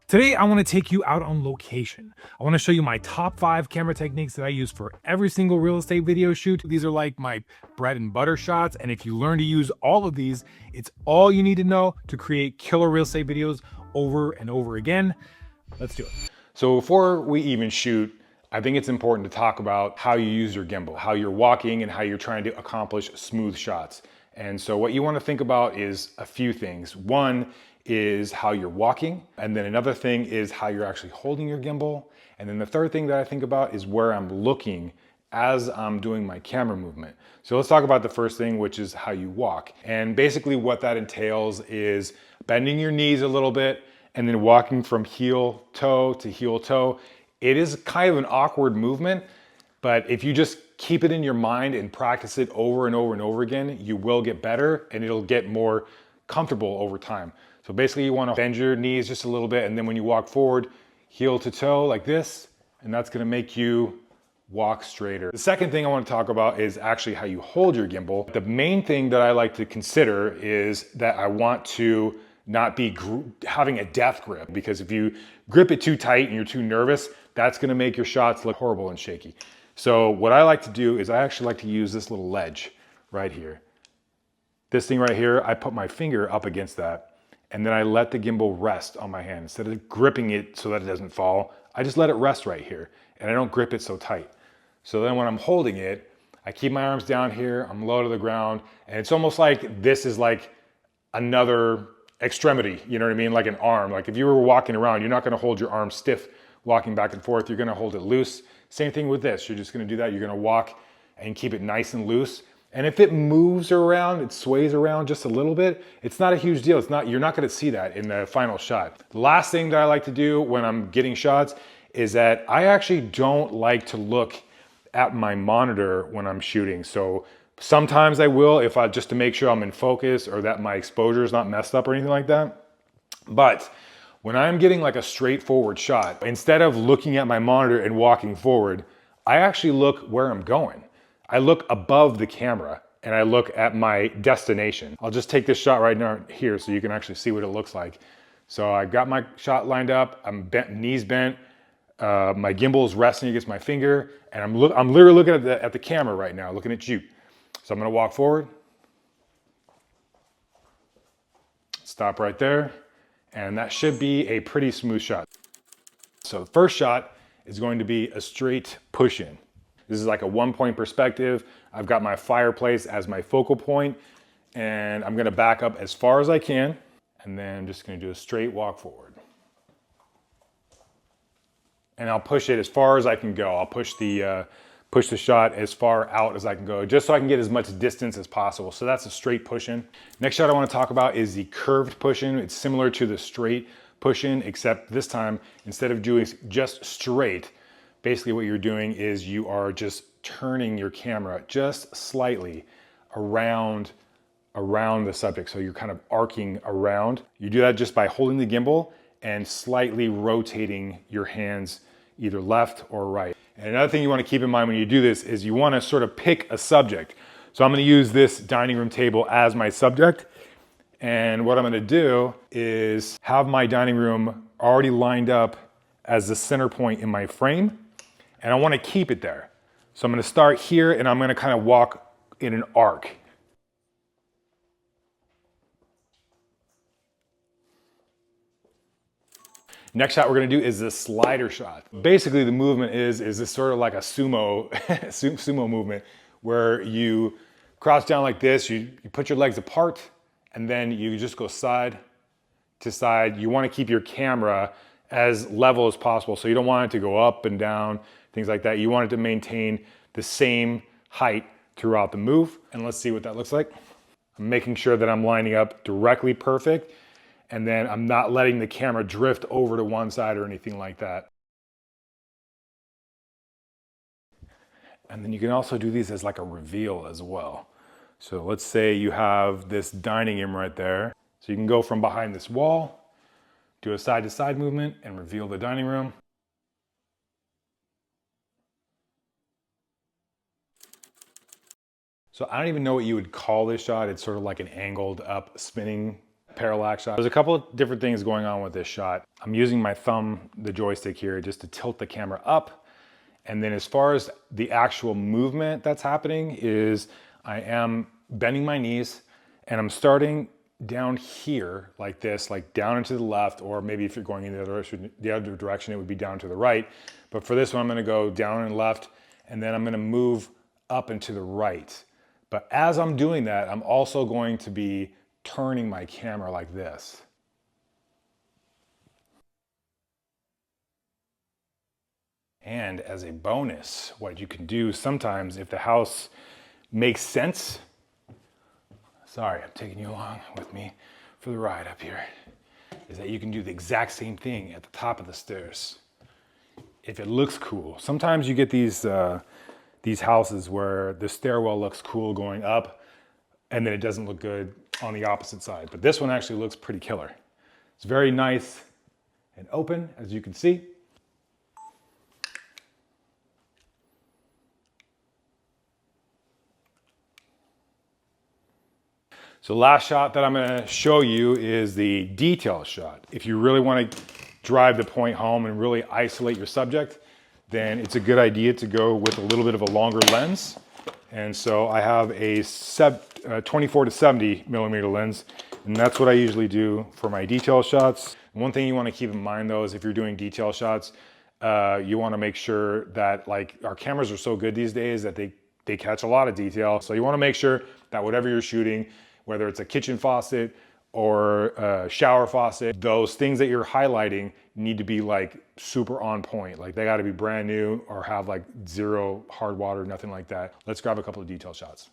Today, I want to take you out on location. I want to show you my top 5 camera techniques that I use for every single real estate video shoot. These are like my bread and butter shots, and if you learn to use all of these, it's all you need to know to create killer real estate videos over and over again. Let's do it. So before we even shoot, I think it's important to talk about how you use your gimbal, how you're walking and how you're trying to accomplish smooth shots. And so what you want to think about is a few things. One is how you're walking. And then another thing is how you're actually holding your gimbal. And then the third thing that I think about is where I'm looking as I'm doing my camera movement. So let's talk about the first thing, which is how you walk. And basically what that entails is bending your knees a little bit and then walking from heel toe to heel toe. It is kind of an awkward movement, but if you just keep it in your mind and practice it over and over and over again, you will get better and it'll get more comfortable over time. So basically you want to bend your knees just a little bit, and then when you walk forward, heel to toe like this, and that's going to make you walk straighter. The second thing I want to talk about is actually how you hold your gimbal. The main thing that I like to consider is that I want to not be having a death grip, because if you grip it too tight and you're too nervous, that's going to make your shots look horrible and shaky. So what I like to do is I actually like to use this little ledge right here. This thing right here, I put my finger up against that, and then I let the gimbal rest on my hand. Instead of gripping it so that it doesn't fall, I just let it rest right here, and I don't grip it so tight. So then when I'm holding it, I keep my arms down here, I'm low to the ground, and it's almost like this is like another extremity, you know what I mean? Like an arm. Like if you were walking around, you're not gonna hold your arm stiff walking back and forth, you're gonna hold it loose. Same thing with this, you're just gonna do that, you're gonna walk and keep it nice and loose. And if it moves around, it sways around just a little bit, it's not a huge deal. You're not gonna see that in the final shot. The last thing that I like to do when I'm getting shots is that I actually don't like to look at my monitor when I'm shooting. So sometimes I will, just to make sure I'm in focus or that my exposure is not messed up or anything like that. But when I'm getting like a straightforward shot, instead of looking at my monitor and walking forward, I actually look where I'm going. I look above the camera and I look at my destination. I'll just take this shot right now here so you can actually see what it looks like. So I got my shot lined up, I'm bent, knees bent, my gimbal is resting against my finger, and I'm literally looking at the camera right now, looking at you. So I'm gonna walk forward, stop right there, and that should be a pretty smooth shot. So the first shot is going to be a straight push-in. This is like a 1-point perspective. I've got my fireplace as my focal point, and I'm gonna back up as far as I can, and then I'm just gonna do a straight walk forward. And I'll push it as far as I can go. I'll push the shot as far out as I can go, just so I can get as much distance as possible. So that's a straight push-in. Next shot I wanna talk about is the curved push-in. It's similar to the straight push-in, except this time, instead of doing just straight, basically what you're doing is you are just turning your camera just slightly around the subject. So you're kind of arcing around. You do that just by holding the gimbal and slightly rotating your hands either left or right. And another thing you want to keep in mind when you do this is you want to sort of pick a subject. So I'm going to use this dining room table as my subject. And what I'm going to do is have my dining room already lined up as the center point in my frame. And I want to keep it there. So I'm going to start here and I'm going to kind of walk in an arc. Next shot we're going to do is this slider shot. Basically the movement is this sort of like a sumo sumo movement where you crouch down like this, you put your legs apart, and then you just go side to side. You want to keep your camera as level as possible, so you don't want it to go up and down, things like that. You want it to maintain the same height throughout the move. And let's see what that looks like. I'm making sure that I'm lining up directly perfect, and then I'm not letting the camera drift over to one side or anything like that. And then you can also do these as like a reveal as well. So let's say you have this dining room right there. So you can go from behind this wall, do a side to side movement and reveal the dining room. So I don't even know what you would call this shot. It's sort of like an angled up spinning parallax shot. There's a couple of different things going on with this shot. I'm using my thumb, the joystick here, just to tilt the camera up. And then as far as the actual movement that's happening is I am bending my knees and I'm starting down here like this, like down and to the left, or maybe if you're going in the other direction, it would be down to the right. But for this one, I'm gonna go down and left, and then I'm gonna move up and to the right. But as I'm doing that, I'm also going to be turning my camera like this. And as a bonus, what you can do sometimes if the house makes sense, sorry, I'm taking you along with me for the ride up here, is that you can do the exact same thing at the top of the stairs. If it looks cool. Sometimes you get these houses where the stairwell looks cool going up and then it doesn't look good on the opposite side. But this one actually looks pretty killer. It's very nice and open, as you can see. So last shot that I'm gonna show you is the detail shot. If you really wanna drive the point home and really isolate your subject, then it's a good idea to go with a little bit of a longer lens. And so I have a 24 to 70 millimeter lens, and that's what I usually do for my detail shots. One thing you wanna keep in mind though is if you're doing detail shots, you wanna make sure that, like, our cameras are so good these days that they catch a lot of detail. So you wanna make sure that whatever you're shooting, whether it's a kitchen faucet or a shower faucet, those things that you're highlighting need to be like super on point. Like they gotta be brand new or have like zero hard water, nothing like that. Let's grab a couple of detail shots.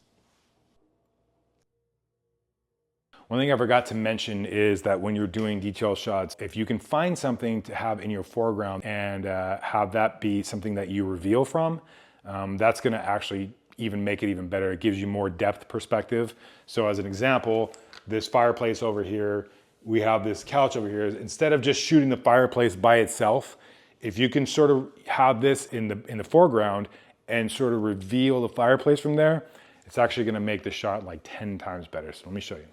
One thing I forgot to mention is that when you're doing detail shots, if you can find something to have in your foreground and have that be something that you reveal from, that's gonna actually even make it even better. It gives you more depth perspective. So as an example, this fireplace over here, we have this couch over here. Instead of just shooting the fireplace by itself, if you can sort of have this in the foreground and sort of reveal the fireplace from there, it's actually gonna make the shot like 10 times better. So let me show you.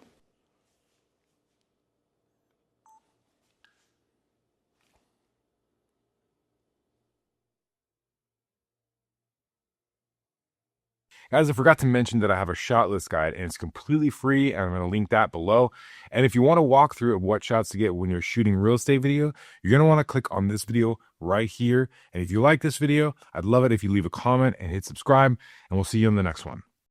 Guys, I forgot to mention that I have a shot list guide and it's completely free, and I'm going to link that below. And if you want to walk through of what shots to get when you're shooting real estate video, you're going to want to click on this video right here. And if you like this video, I'd love it if you leave a comment and hit subscribe, and we'll see you in the next one.